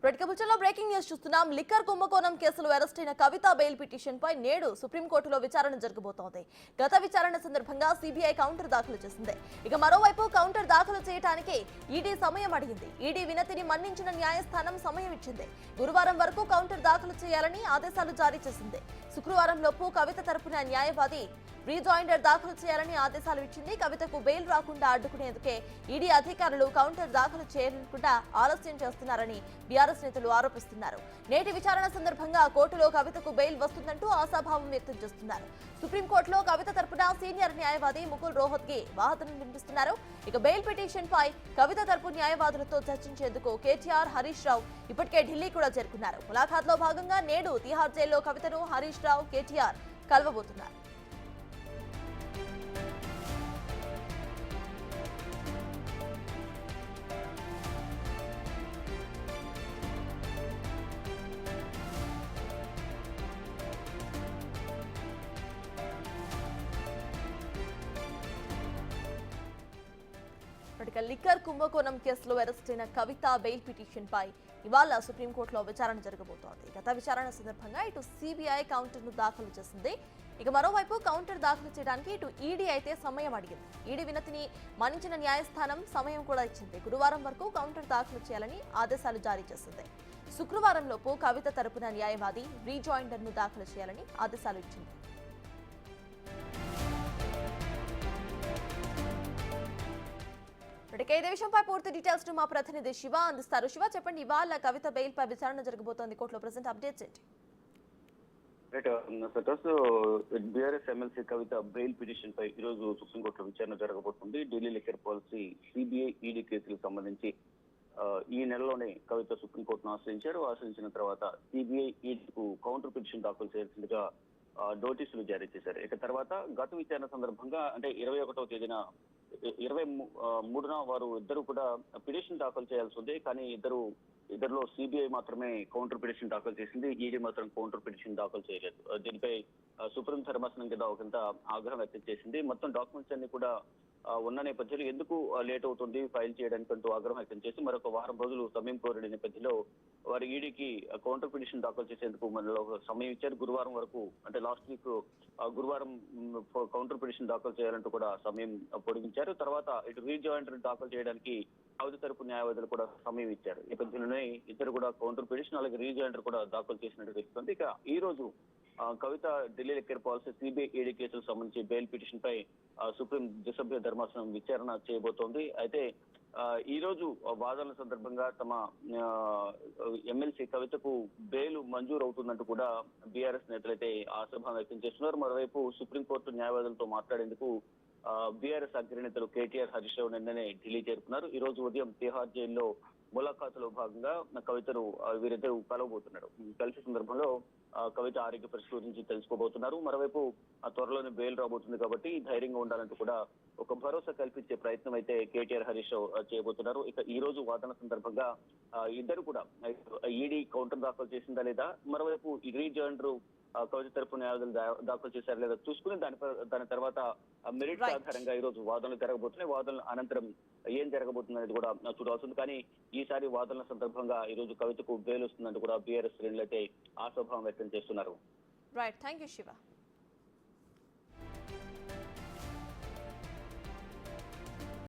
ప్రతికబుల్టన్లో breaking news చూస్తున్నాం. Liquor కుంభకోణం కేసులో అరెస్ట్ అయిన కవిత బెయిల్ పిటిషన్ పై నేడు సుప్రీంకోర్టులో విచారణ జరగబోతోంది. గత విచారణ సందర్భంగా సిబిఐ కౌంటర్ దాఖలు చేసింది. ఇక మరోవైపు కౌంటర్ దాఖలు చేయడానికి ఈడీ సమయం అడిగింది. ఈడీ వినతిని మన్నించిన న్యాయస్థానం సమయం ఇచ్చింది. గురువారం వరకు కౌంటర్ దాఖలు చేయాలని ఆదేశాలు జారీ చేసింది. శుక్రవారం లోపు కవిత తరపున న్యాయవాది రీజాయిండర్ దాఖలు చేయాలని ఆదేశాలు ఇచ్చింది. కవితకు బెయిల్ రాకుండా అడ్డుకునేందుకే ఈడీ అధికారులు కౌంటర్ దాఖలు చేయకుండా ఆలస్యం చేస్తున్నారని బీఆర్ఎస్ నేతలు ఆరోపిస్తున్నారు. నేటి విచారణ సందర్భంగా కోర్టులో కవితకు బెయిల్ వస్తుందంటూ ఆశాభావం వ్యక్తం చేస్తున్నారు. సుప్రీంకోర్టులో కవిత తరపున సీనియర్ న్యాయవాది ముకుల్ రోహత్గి వాదనలు వినిపిస్తున్నారు. ఇక బెయిల్ పిటిషన్ పై కవిత తరపు న్యాయవాదులతో చర్చించేందుకు కేటీఆర్, హరీష్ రావు ఇప్పటికే ఢిల్లీ కూడా చేరుకున్నారు. ములాఖాత్ లో భాగంగా నేడు తిహార్ జైల్లో కవితను హరీష్ రావు, కేటీఆర్ కలవబోతున్నారు. లిక్కర్ కుంభకోణం కేసులో అరెస్ట్ అయిన కవిత బెయిల్ పిటిషన్ పై ఇవాళ సుప్రీంకోర్టులో విచారణ జరగబోతోంది. గత విచారణ సందర్భంగా ఇటు సిబిఐ కౌంటర్ ను దాఖలు చేసింది. ఇక మరోవైపు కౌంటర్ దాఖలు చేయడానికి ఇటు ఈడీ అయితే సమయం అడిగింది. ఈడీ వినతిని మన్నించిన న్యాయస్థానం సమయం కూడా ఇచ్చింది. గురువారం వరకు కౌంటర్ దాఖలు చేయాలని ఆదేశాలు జారీ చేసింది. శుక్రవారం లోపు కవిత తరపున న్యాయవాది రీజాయిండర్ ను దాఖలు చేయాలని ఆదేశాలు ఇచ్చింది. ఇదే విషయంపై పూర్తి డీటెయిల్స్ మా ప్రతినిధి శివ అందిస్తారు. శివ, చెప్పండి, ఇవాళ కవిత బెయిల్ పై విచారణ జరగబోతోంది. కోర్టులో ప్రెసెంట్ అప్డేట్స్ ఏంటి? బీఆర్ఎస్ ఎమ్మెల్సీ కవిత బెయిల్ పిటిషన్ పై ఈ రోజు సుప్రీంకోర్టులో విచారణ జరగబోతుంది. Delhi liquor policy, CBI, ED కేసులకు సంబంధించి ఈ నెలలోనే కవిత సుప్రీంకోర్టును ఆశ్రయించిన తర్వాత సిబిఐ, ఈడీకు కౌంటర్ పిటిషన్ దాఖలు చేయాల్సిందిగా నోటీసులు జారీ చేశారు. ఇక తర్వాత గత విచారణ సందర్భంగా అంటే 21వ తేదీన 23న వారు ఇద్దరు కూడా పిటిషన్ దాఖలు చేయాల్సి ఉంది. కానీ ఇద్దరిలో సిబిఐ మాత్రమే కౌంటర్ పిటిషన్ దాఖలు చేసింది. ఈడీ మాత్రం కౌంటర్ పిటిషన్ దాఖలు చేయలేదు. దీనిపై సుప్రీం ధర్మాసనం కింద ఒకంత ఆగ్రహం వ్యక్తం చేసింది. మొత్తం డాక్యుమెంట్స్ అన్ని కూడా ఉన్న నేపథ్యంలో ఎందుకు లేట్ అవుతుంది ఫైల్ చేయడానికి అంటూ ఆగ్రహం వ్యక్తం చేసి మరొక వారం రోజులు సమయం కోరిన నేపథ్యంలో వారు ఈడీకి కౌంటర్ పిటిషన్ దాఖలు చేసేందుకు మనలో సమయం ఇచ్చారు. గురువారం వరకు అంటే లాస్ట్ వీక్ గురువారం కౌంటర్ పిటిషన్ దాఖలు చేయాలంటూ కూడా సమయం పొడిగించారు. తర్వాత ఇటు రీజాయిండర్ దాఖలు చేయడానికి కవిత తరపు న్యాయవాదులు కూడా సమయం ఇచ్చారు. ఈ నేపథ్యంలోనే ఇద్దరు కూడా కౌంటర్ పిటిషన్ అలాగే రీజాయిండర్ కూడా దాఖలు చేసినట్టు తెలుస్తుంది. ఇక ఈ రోజు Kavitha Delhi liquor policy, CBI, ED కేసులకు సంబంధించి బెయిల్ పిటిషన్ పై సుప్రీం ద్విసభ్య ధర్మాసనం విచారణ చేయబోతోంది. అయితే ఈ రోజు వాదనల సందర్భంగా తమ ఎమ్మెల్సీ కవితకు బెయిల్ మంజూరు అవుతుందంటూ కూడా బీఆర్ఎస్ నేతలైతే ఆశాభావం వ్యక్తం చేస్తున్నారు. మరోవైపు సుప్రీంకోర్టు న్యాయవాదులతో మాట్లాడేందుకు బీఆర్ఎస్ అగ్రనేతలు కేటీఆర్, హరీష్ రావు నిన్ననే ఢిల్లీ చేరుకున్నారు. ఈ రోజు ఉదయం తిహార్ జైల్లో ములాఖాతులో భాగంగా కవితను వీరిద్దరు కలవబోతున్నారు. కలిసే సందర్భంలో కవిత ఆరోగ్య పరిస్థితి గురించి తెలుసుకోబోతున్నారు. మరోవైపు త్వరలోనే బెయిల్ రాబోతుంది కాబట్టి ధైర్యంగా ఉండాలంటూ కూడా ఒక భరోసా కల్పించే ప్రయత్నం అయితే కేటీఆర్, హరీష్ రావు చేయబోతున్నారు. ఇక ఈ రోజు వాదన సందర్భంగా ఇద్దరు కూడా ఈడీ కౌంటర్ దాఖలు చేసిందా లేదా, మరోవైపు రీజాయిండర్ కవిత తరపు న్యాయవాదులు దాఖలు చేశారా లేదా చూసుకుని దాని తర్వాత మెరిట్స్ ఆధారంగా ఈ రోజు వాదనలు జరగబోతున్నాయి. వాదనల అనంతరం ఏం జరగబోతుంది అనేది కూడా చూడాల్సింది. కానీ ఈసారి వాదనల సందర్భంగా ఈ రోజు కవితకు బెయిల్ వస్తుందంటూ కూడా బీఆర్ఎస్ శ్రేణులు అయితే ఆశాభావం వ్యక్తం చేస్తున్నారు. Right, thank you Shiva.